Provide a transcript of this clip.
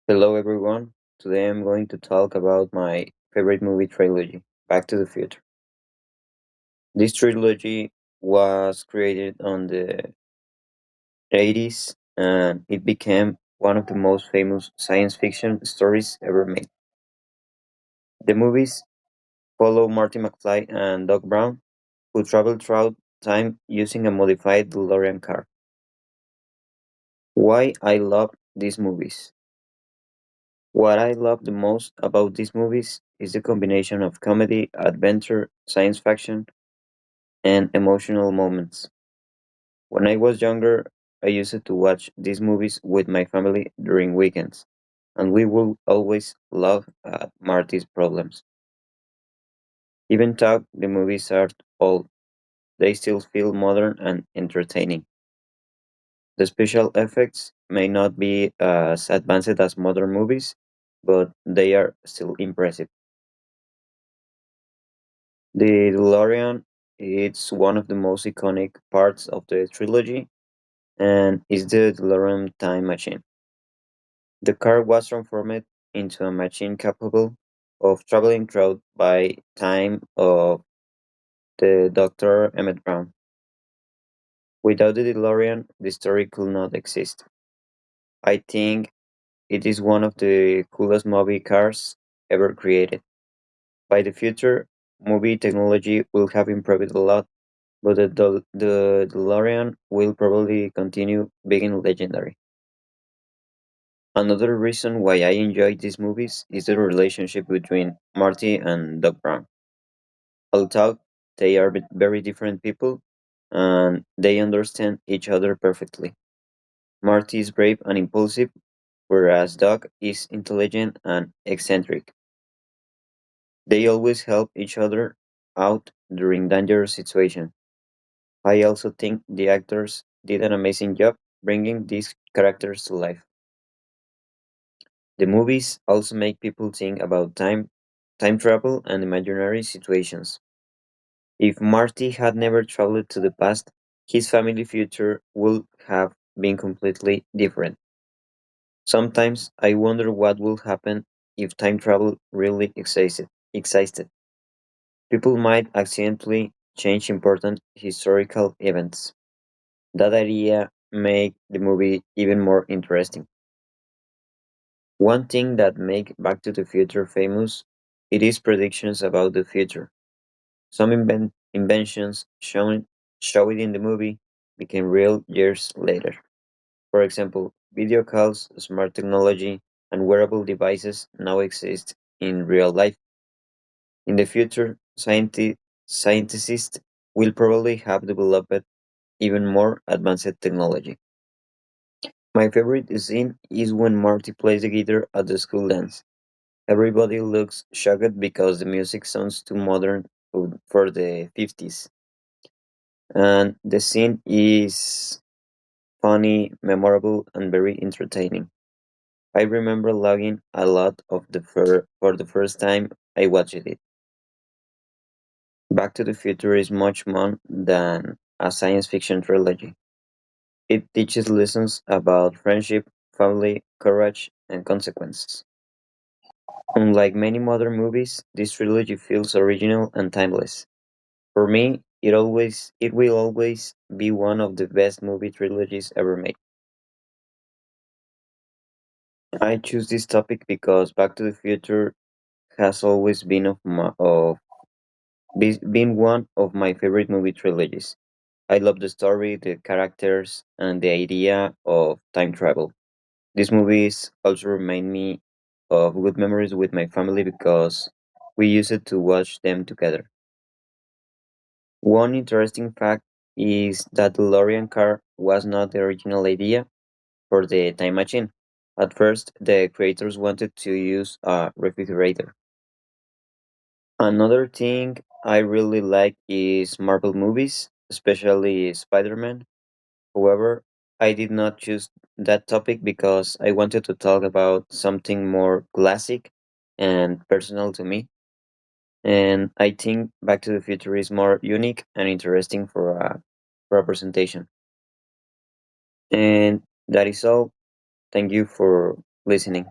Hello everyone. Today I'm going to talk about my favorite movie trilogy, Back to the Future. This trilogy was created on the 80s and it became one of the most famous science fiction stories ever made. The movies follow Marty McFly and Doc Brown, who travel throughout time using a modified DeLorean car. Why I love these movies. What I love the most about these movies is the combination of comedy, adventure, science fiction, and emotional moments. When I was younger, I used to watch these movies with my family during weekends, and we would always laugh at Marty's problems. Even though the movies are old, they still feel modern and entertaining. The special effects may not be as advanced as modern movies, but they are still impressive. The DeLorean is one of the most iconic parts of the trilogy and is the DeLorean time machine. The car was transformed into a machine capable of traveling through by time of the Dr. Emmett Brown. Without the DeLorean, the story could not exist. I think it is one of the coolest movie cars ever created. By the future, movie technology will have improved a lot, but the DeLorean will probably continue being legendary. Another reason why I enjoy these movies is the relationship between Marty and Doc Brown. Although they are very different people, and they understand each other perfectly. Marty is brave and impulsive, whereas Doc is intelligent and eccentric. They always help each other out during dangerous situations. I also think the actors did an amazing job bringing these characters to life. The movies also make people think about time travel, and imaginary situations. If Marty had never traveled to the past, his family future would have been completely different. Sometimes I wonder what would happen if time travel really existed. People might accidentally change important historical events. That idea make the movie even more interesting. One thing that make Back to the Future famous it is predictions about the future. Some inventions shown in the movie became real years later. For example, video calls, smart technology, and wearable devices now exist in real life. In the future, scientists will probably have developed even more advanced technology. My favorite scene is when Marty plays the guitar at the school dance. Everybody looks shocked because the music sounds too modern for the 50s. And the scene is funny, memorable, and very entertaining. I remember laughing a lot for the first time I watched it. Back to the Future is much more than a science fiction trilogy. It teaches lessons about friendship, family, courage, and consequences. Unlike many modern movies, this trilogy feels original and timeless. For me, it will always be one of the best movie trilogies ever made. I choose this topic because Back to the Future has always been one of my favorite movie trilogies. I love the story, the characters, and the idea of time travel. These movies also remind me of good memories with my family because we used to watch them together. One interesting fact is that the DeLorean car was not the original idea for the time machine. At first, the creators wanted to use a refrigerator. Another thing I really like is Marvel movies, especially Spider-Man. However, I did not choose that topic because I wanted to talk about something more classic and personal to me. And I think Back to the Future is more unique and interesting for a representation. And that is all. Thank you for listening.